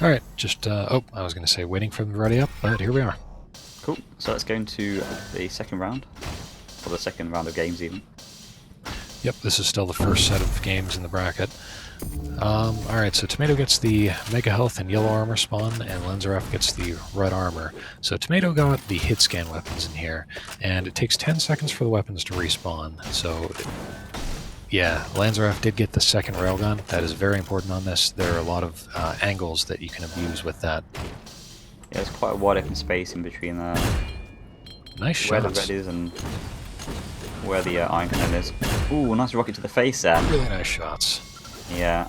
Alright, just, oh, I was going to say waiting for them to ready up, but here we are. Cool, so let's go into the second round, or the second round of games even. Yep, this is still the first set of games in the bracket. Alright, so Tomato gets the Mega Health and Yellow Armor spawn, and lanziraf gets the Red Armor. So Tomato got the hit scan weapons in here, and it takes 10 seconds for the weapons to respawn, so... Yeah, lanziraf did get the second railgun. That is very important on this. There are a lot of angles that you can abuse with that. Yeah, there's quite a wide open space in between Nice where shots. the red is and where the iron cannon is. Ooh, nice rocket to the face there. Really nice shots. Yeah,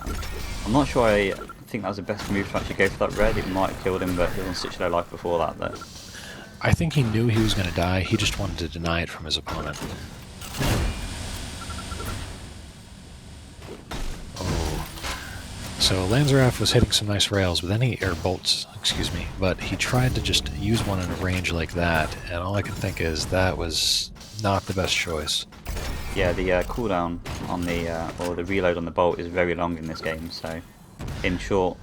I'm not sure I think that was the best move to actually go for that red. It might have killed him, but he was on such low life before that that... I think he knew he was going to die. He just wanted to deny it from his opponent. So lanziraf was hitting some nice rails, but then or bolts, excuse me, but he tried to just use one in a range like that, and all I can think is that was not the best choice. Yeah, the cooldown on the, or the reload on the bolt is very long in this game, so in short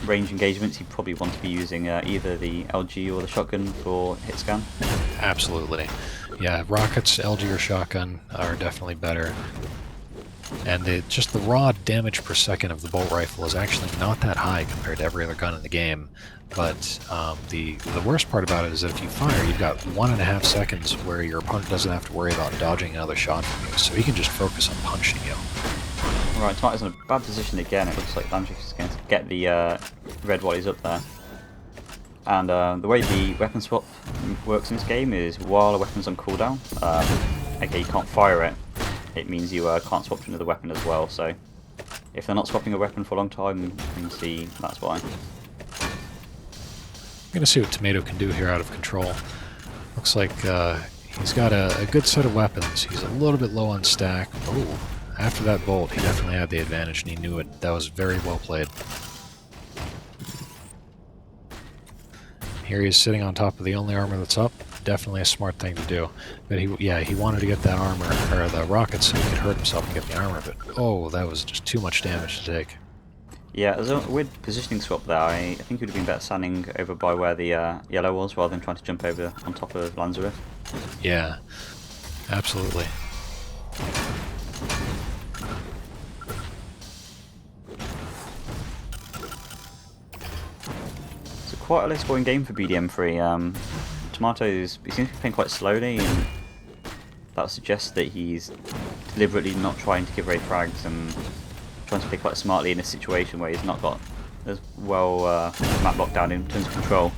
range engagements you probably want to be using either the LG or the shotgun for hit scan. Absolutely. Yeah, rockets, LG or shotgun are definitely better. And just the raw damage per second of the bolt rifle is actually not that high compared to every other gun in the game. But the worst part about it is that if you fire, you've got 1.5 seconds where your opponent doesn't have to worry about dodging another shot from you, so he can just focus on punching you. Right, Tomato's in a bad position again. It looks like lanziraf is going to get the red while he's up there. And the way the weapon swap works in this game is while a weapon's on cooldown, okay, you can't fire it. It means you can't swap to another weapon as well, so if they're not swapping a weapon for a long time, you can see that's why. I'm going to see what Tomato can do here out of control. Looks like he's got a good set of weapons. He's a little bit low on stack. Oh, after that bolt, he definitely had the advantage, and he knew it. That was very well played. Here he is sitting on top of the only armor that's up. Definitely a smart thing to do. But he wanted to get that armor, or the rocket, so he could hurt himself and get the armor, but oh, that was just too much damage to take. Yeah, there's a weird positioning swap there. I think it would have been better standing over by where the yellow was rather than trying to jump over on top of lanziraf. Yeah, absolutely. It's quite a low scoring game for BDM3. He seems to be playing quite slowly, and that suggests that he's deliberately not trying to give away frags and trying to play quite smartly in a situation where he's not got as well map locked down in terms of control.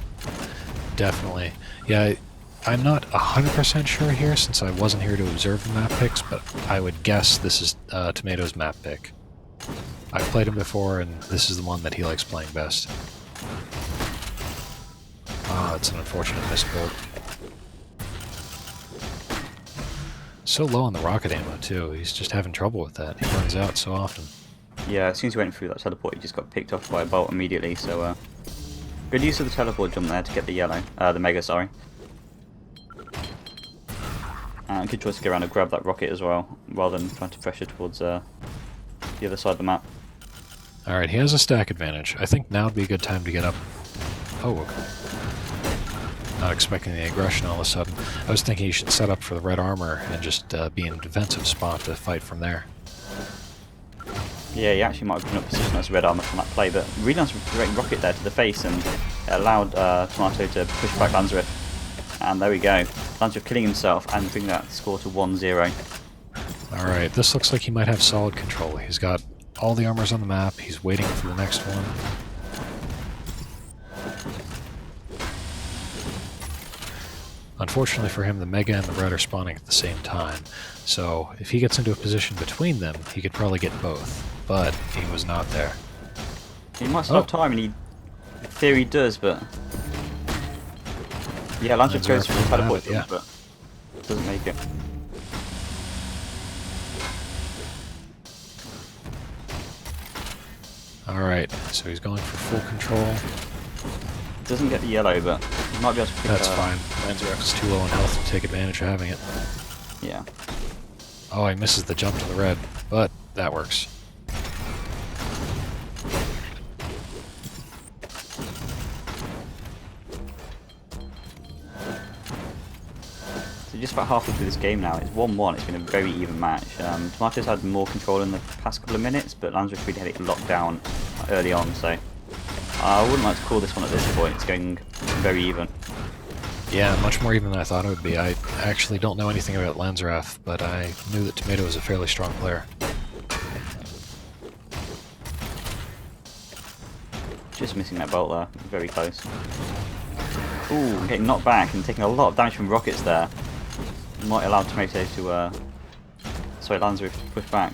Definitely. Yeah, I'm not 100% sure here since I wasn't here to observe the map picks, but I would guess this is Tomato's map pick. I've played him before, and this is the one that he likes playing best. Ah, it's an unfortunate misbolt. So low on the rocket ammo, too. He's just having trouble with that. He runs out so often. Yeah, as soon as he went through that teleport, he just got picked off by a bolt immediately, so good use of the teleport jump there to get the yellow, the mega, sorry. And good choice to go around and grab that rocket as well, rather than trying to pressure towards the other side of the map. Alright, he has a stack advantage. I think now would be a good time to get up. Oh, okay. Not expecting the aggression all of a sudden. I was thinking he should set up for the red armor and just be in a defensive spot to fight from there. Yeah, he actually might have been up position as red armor from that play, but really nice rocket there to the face, and it allowed Tomato to push back lanziraf. And there we go. lanziraf killing himself and bring that score to 1-0. Alright, this looks like he might have solid control. He's got all the armors on the map. He's waiting for the next one. Unfortunately for him, the Mega and the Red are spawning at the same time, so if he gets into a position between them, he could probably get both, but he was not there. He might still have time, and in theory does, but... Yeah, lanziraf goes for the teleport jump, but doesn't make it. Alright, so he's going for full control. Doesn't get the yellow, but he might be able to pick That's fine. lanziraf is too low in health to take advantage of having it. Yeah. Oh, he misses the jump to the red, but that works. So just about halfway through this game now. It's 1-1. It's been a very even match. Tomatoes had more control in the past couple of minutes, but lanziraf really had it locked down early on, so I wouldn't like to call this one at this point. It's going very even. Yeah, much more even than I thought it would be. I actually don't know anything about lanziraf, but I knew that Tomato was a fairly strong player. Just missing that bolt there. Very close. Ooh, getting knocked back and taking a lot of damage from rockets there. Might allow Tomato to, sorry, lanziraf to push back.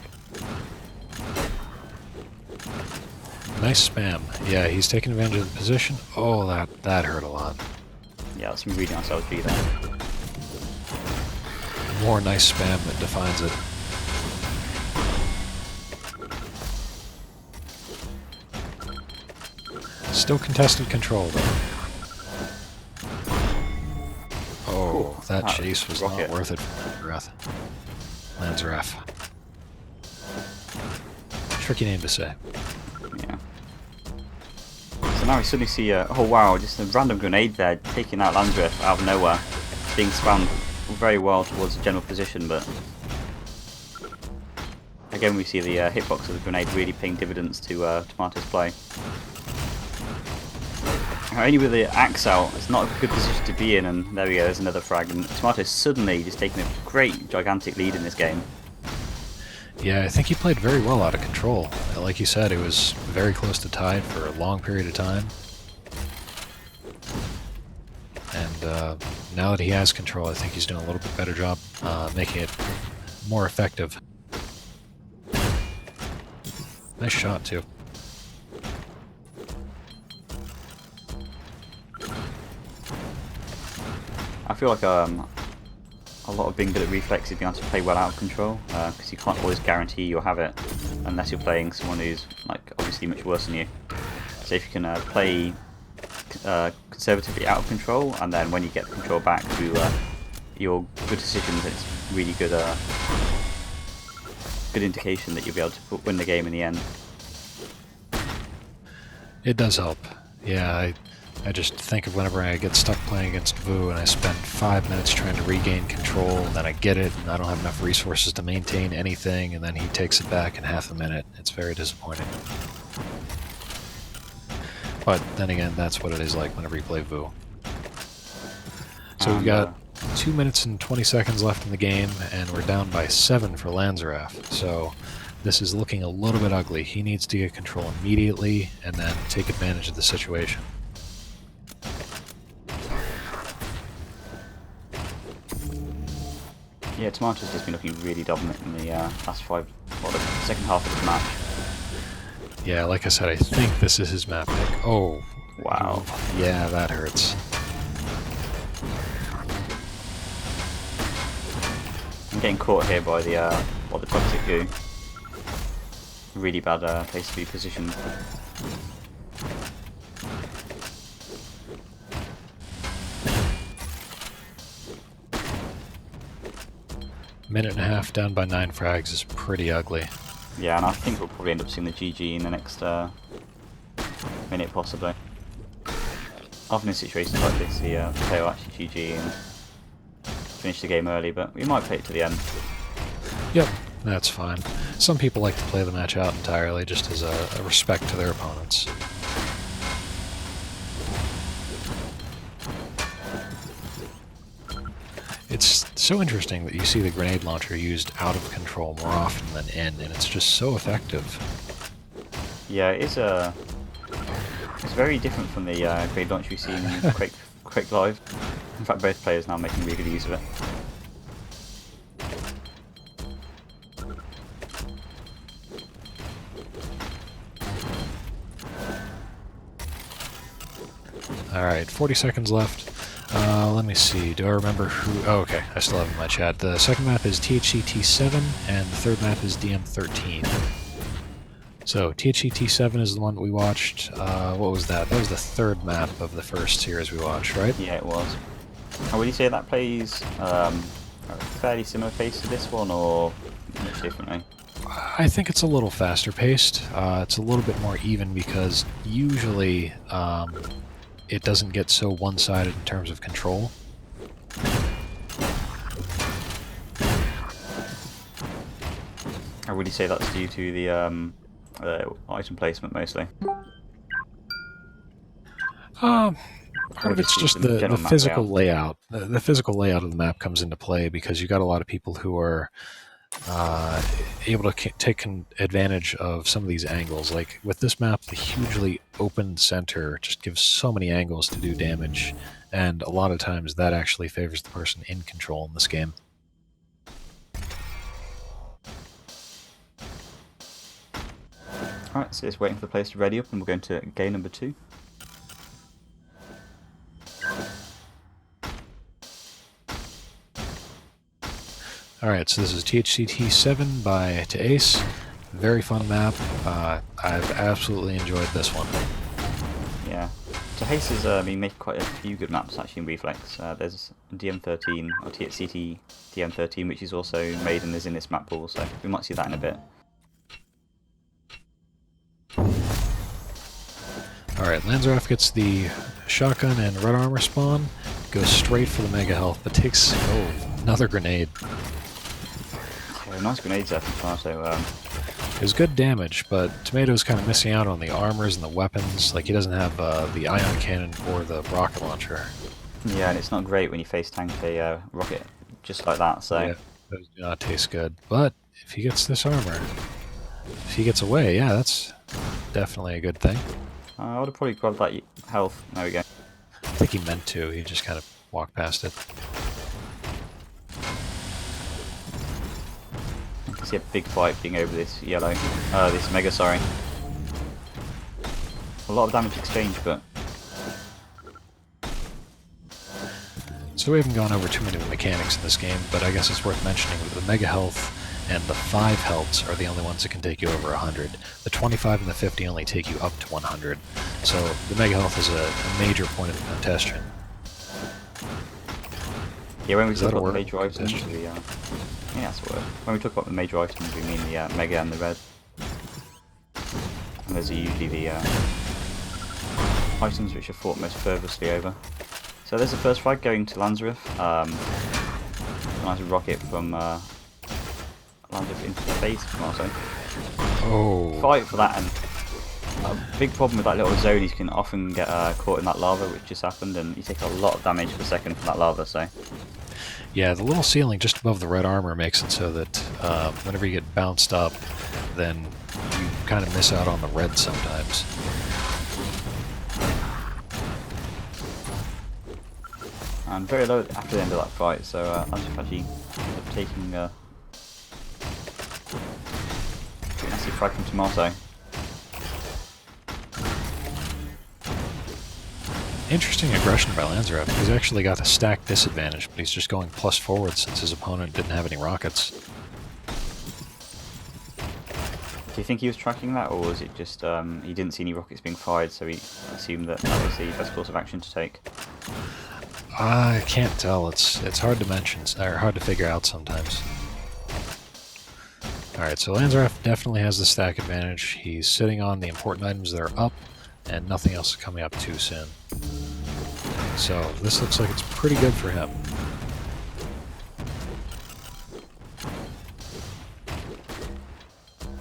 Nice spam. Yeah, he's taking advantage of the position. Oh, that hurt a lot. Yeah, that's some really nice LG there. More nice spam that defines it. Still contested control, though. Oh, that chase was not worth it for lanziraf. Tricky name to say. Yeah. So now we suddenly see, oh wow, just a random grenade there, taking out lanziraf out of nowhere, being spammed very well towards the general position, but again we see the hitbox of the grenade really paying dividends to Tomato's play. Only with the axe out, it's not a good position to be in, and there we go, there's another frag, and Tomato's suddenly just taking a great, gigantic lead in this game. Yeah, I think he played very well out of control. Like you said, it was very close to tied for a long period of time. And now that he has control, I think he's doing a little bit better job making it more effective. Nice shot, too. I feel like a lot of being good at reflex is being able to play well out of control, because you can't always guarantee you'll have it unless you're playing someone who's like obviously much worse than you. So if you can play conservatively out of control, and then when you get the control back through your good decisions, it's really good good indication that you'll be able to win the game in the end. It does help. Yeah, I just think of whenever I get stuck playing against Vu and I spend 5 minutes trying to regain control, and then I get it and I don't have enough resources to maintain anything, and then he takes it back in half a minute. It's very disappointing. But then again, that's what it is like whenever you play Vu. So we've got 2 minutes and 20 seconds left in the game, and we're down by 7 for lanziraf. So this is looking a little bit ugly. He needs to get control immediately and then take advantage of the situation. Yeah, Tomato's just been looking really dominant in the the second half of the match. Yeah, like I said, I think this is his map pick. Oh, wow. Yeah, that hurts. I'm getting caught here by the toxic goo. Really bad place to be positioned. Minute and a half down by 9 frags is pretty ugly. Yeah, and I think we'll probably end up seeing the GG in the next minute, possibly. Often in situations like this, the player will actually GG and finish the game early, but we might play it to the end. Yep, that's fine. Some people like to play the match out entirely, just as a respect to their opponents. It's so interesting that you see the grenade launcher used out of control more often than in, and it's just so effective. Yeah, it's very different from the grenade launcher we've seen in Quake Live. In fact, both players now making really good use of it. Alright, 40 seconds left. Let me see, do I remember who... Oh, okay, I still have it in my chat. The second map is THC T7, and the third map is DM13. So, THC T7 is the one that we watched. What was that? That was the third map of the first series we watched, right? Yeah, it was. And would you say that plays a fairly similar pace to this one, or much differently? I think it's a little faster paced. It's a little bit more even because usually it doesn't get so one-sided in terms of control. Or would you say that's due to the item placement mostly? Part Or of it's just the the general map physical layout? layout. The physical layout of the map comes into play because you've got a lot of people who are able to take advantage of some of these angles. Like with this map, the hugely open center just gives so many angles to do damage, and a lot of times that actually favors the person in control in this game. Alright, so just waiting for the place to ready up and we're going to game number 2. Alright, so this is THCT 7 by To Ace. Very fun map. I've absolutely enjoyed this one. Yeah. So Hace has been making quite a few good maps actually in Reflex. There's DM13, or THCT DM13, which is also made and is in this map pool, so we might see that in a bit. Alright, lanziraf gets the shotgun and red armor spawn, goes straight for the mega health, but takes another grenade. Yeah, nice grenades there from Tomato. It was good damage, but Tomato's kind of missing out on the armors and the weapons. Like, he doesn't have the ion cannon or the rocket launcher. Yeah, and it's not great when you face tank a rocket just like that, so... Yeah, those do not taste good. But if he gets this armor, if he gets away, yeah, that's definitely a good thing. I would have probably grabbed that health. There we go. I think he meant to. He just kind of walked past it. You can see a big fight being over this yellow, this mega, sorry. A lot of damage exchange, but... So we haven't gone over too many of the mechanics in this game, but I guess it's worth mentioning that the mega health and the 5 healths are the only ones that can take you over 100. The 25 and the 50 only take you up to 100. So the mega health is a major point of contention. Yeah, when we talk about the major items, yeah, that's a word. When we talk about the major items, we mean the mega and the red. And those are usually the items which are fought most furthestly over. So there's the first frag going to lanziraf. Nice rocket from lanziraf into the face from our side. Oh. Fight for that, and a big problem with that little zone is you can often get caught in that lava, which just happened, and you take a lot of damage per second from that lava, so... Yeah, the little ceiling just above the red armor makes it so that whenever you get bounced up, then you kind of miss out on the red sometimes. And very low after the end of that fight, so lanziraf actually ended up taking a nasty frag from Tomato. Interesting aggression by lanziraf. He's actually got a stack disadvantage, but he's just going plus forward since his opponent didn't have any rockets. Do you think he was tracking that, or was it just he didn't see any rockets being fired, so he assumed that that was the best course of action to take? I can't tell. It's hard to mention, or hard to figure out sometimes. Alright, so lanziraf definitely has the stack advantage. He's sitting on the important items that are up, and nothing else is coming up too soon. So this looks like it's pretty good for him.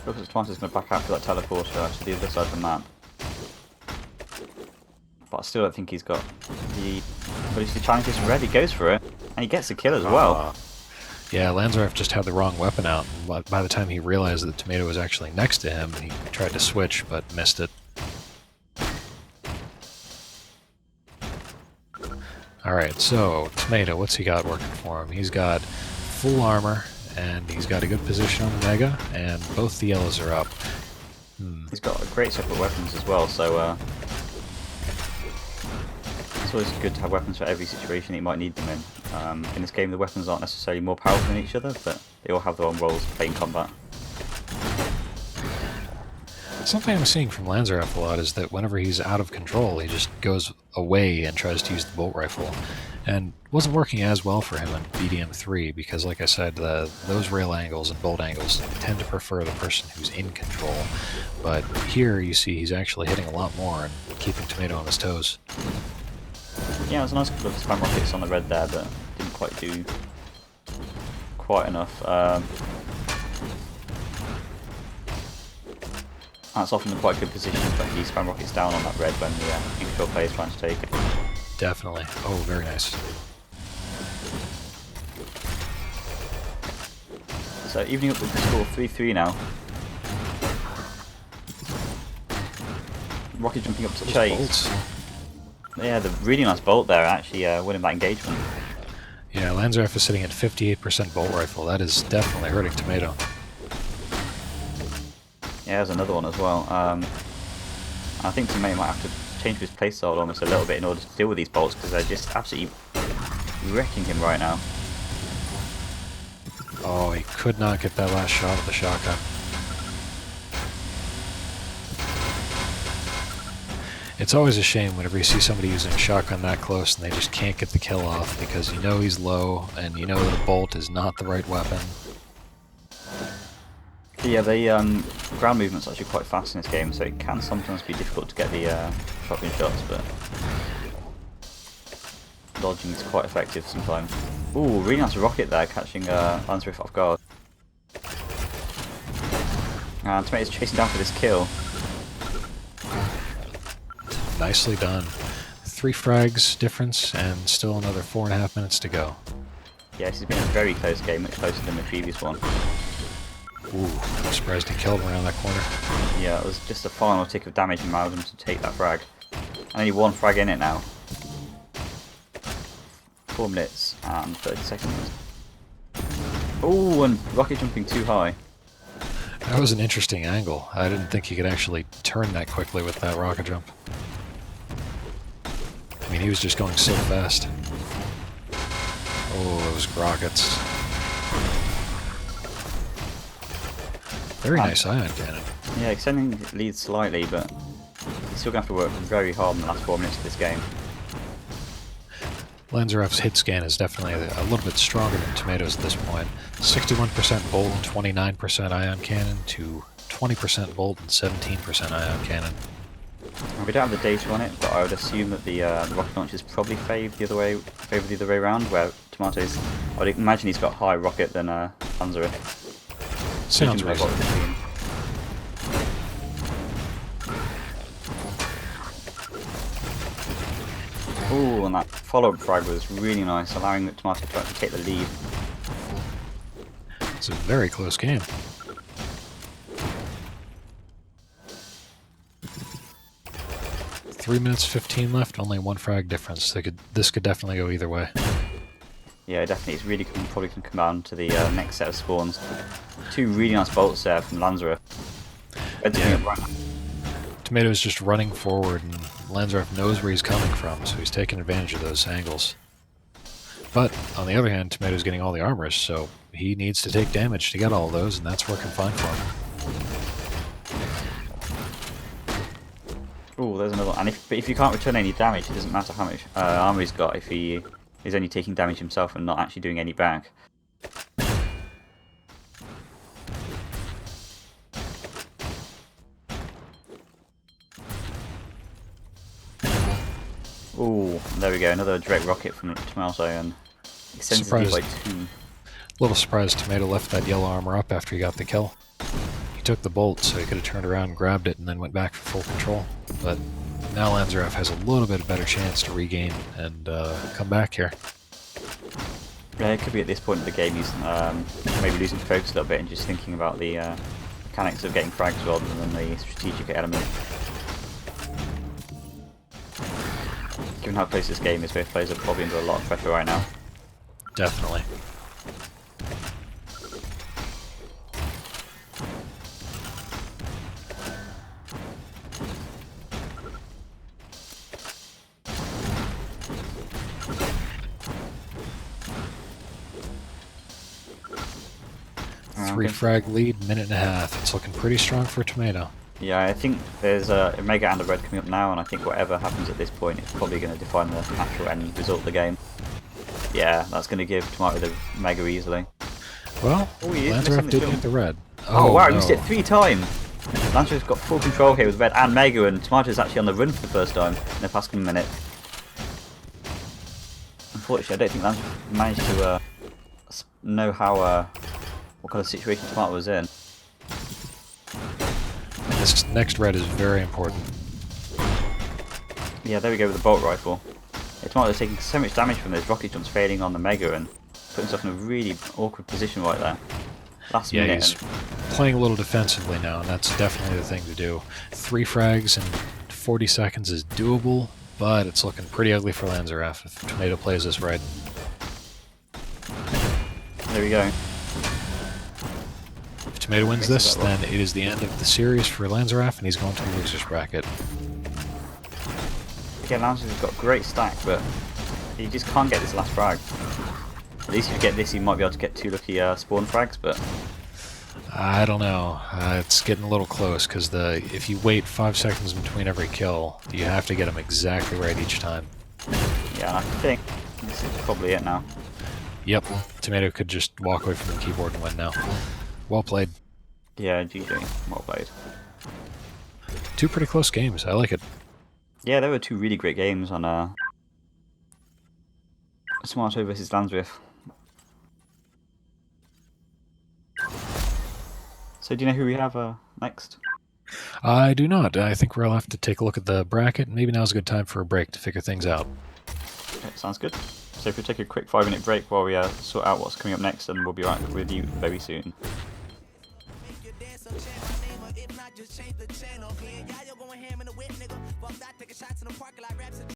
Looks like Tomato's going to back out for that teleporter to the other side of the map. But I still don't think he's got the ability to challenge this red. He goes for it, and he gets the kill as well. Yeah, lanziraf just had the wrong weapon out. By the time he realized that Tomato was actually next to him, he tried to switch, but missed it. Alright, so Tomato, what's he got working for him? He's got full armor, and he's got a good position on the mega, and both the yellows are up. He's got a great set of weapons as well, so it's always good to have weapons for every situation that you might need them in. In this game, the weapons aren't necessarily more powerful than each other, but they all have their own roles to play in combat. Something I'm seeing from lanziraf a lot is that whenever he's out of control, he just goes away and tries to use the bolt rifle. And wasn't working as well for him in BDM3 because, like I said, those rail angles and bolt angles tend to prefer the person who's in control. But here you see he's actually hitting a lot more and keeping Tomato on his toes. Yeah, it was a nice couple of spam rockets on the red there, but didn't quite do enough. That's often a quite good position to put these spam rockets down on that red when the control player is trying to take it. Definitely. Oh, very nice. So evening up with the score 3-3 now. Rocket jumping up to chase. Bolts. Yeah, the really nice bolt there actually winning that engagement. Yeah, lanziraf is sitting at 58% bolt rifle. That is definitely hurting Tomato. Yeah, there's another one as well. I think Tomato might have to change his playstyle almost a little bit in order to deal with these bolts because they're just absolutely wrecking him right now. Oh, he could not get that last shot of the shotgun. It's always a shame whenever you see somebody using a shotgun that close and they just can't get the kill off because you know he's low and you know that a bolt is not the right weapon. Yeah, the ground movement's actually quite fast in this game, so it can sometimes be difficult to get the shotgun shots, but dodging is quite effective sometimes. Ooh, really nice rocket there, catching lanziraf off guard. And Tomato's chasing down for this kill. Nicely done. 3 frags difference and still another 4.5 minutes to go. Yeah, this has been a very close game, much closer than the previous one. Ooh, I'm surprised he killed him around that corner. Yeah, it was just a final tick of damage and allowed him to take that frag. Only 1 frag in it now. 4 minutes and 30 seconds. Ooh, and rocket jumping too high. That was an interesting angle. I didn't think he could actually turn that quickly with that rocket jump. I mean, he was just going so fast. Oh, those rockets. Very nice ion cannon. Yeah, extending the lead slightly, but he's still going to have to work very hard in the last 4 minutes of this game. lanziraf's hit scan is definitely a little bit stronger than Tomato's at this point. 61% bolt and 29% ion cannon to 20% bolt and 17% ion cannon. We don't have the data on it, but I would assume that the rocket launchers probably favour the other way around. Where Tomato's, I would imagine he's got higher rocket than lanziraf. Sounds reasonable. Ooh, and that follow-up frag was really nice, allowing the Tomato to actually take the lead. It's a very close game. Three minutes 15 left, only 1 frag difference. This could definitely go either way. Yeah, definitely. It's really probably going to come down to the next set of spawns. 2 really nice bolts there from lanziraf. Yeah. Tomato's just running forward, and lanziraf knows where he's coming from, so he's taking advantage of those angles. But, on the other hand, Tomato's getting all the armors, so he needs to take damage to get all those, and that's working fine for him. Oh, there's another one. And if you can't return any damage, it doesn't matter how much armor he's got if he is only taking damage himself and not actually doing any back. Ooh, there we go, another direct rocket from Tomato and extends the lead by 2. Little surprised Tomato left that yellow armor up after he got the kill. He took the bolt so he could have turned around and grabbed it and then went back for full control. But now lanziraf has a little bit better chance to regain and come back here. Yeah, it could be at this point of the game he's maybe losing focus a little bit and just thinking about the mechanics of getting frags rather than the strategic element. Given how close this game is, both players are probably under a lot of pressure right now. Definitely. Three frag lead, minute and a half. It's looking pretty strong for Tomato. Yeah, I think there's a Mega and a Red coming up now, and I think whatever happens at this point is probably going to define the actual end result of the game. Yeah, that's going to give Tomato the Mega easily. Well, Oh, he is lanziraf missing the did jump. get the red. Oh wow, he no. missed it 3 times! Lanziraf's got full control here with red and Mega, and Tomato's actually on the run for the first time in the past minute. Unfortunately, I don't think Lanziraf managed to know how what kind of situation Tomato was in. This next red is very important. Yeah, there we go with the bolt rifle. Yeah, Tomato's taking so much damage from those rocket jumps failing on the Mega and putting himself in a really awkward position right there. Last Yeah, minute. he's playing a little defensively now, and that's definitely the thing to do. 3 frags in 40 seconds is doable, but it's looking pretty ugly for lanziraf if Tomato plays this right. There we go. If Tomato wins this, then it is the end of the series for lanziraf, and he's going to the losers bracket. Yeah, Lanziraf's got a great stack, but he just can't get this last frag. At least if you get this, you might be able to get 2 lucky spawn frags, but I don't know. It's getting a little close, because if you wait 5 seconds in between every kill, you have to get them exactly right each time. yeah, I think this is probably it now. Yep, Tomato could just walk away from the keyboard and win now. Well played. Yeah, GG. Well played. 2 pretty close games. I like it. Yeah, there were 2 really great games on Tomato versus Lanziraf. So do you know who we have next? I do not. I think we'll have to take a look at the bracket. Maybe now's a good time for a break to figure things out. Okay, sounds good. So if we take a quick 5-minute break while we sort out what's coming up next, and we'll be right with you very soon. Just change the channel. Yeah, you're going ham in the whip, nigga. Fuck that, take a shot to the parking lot.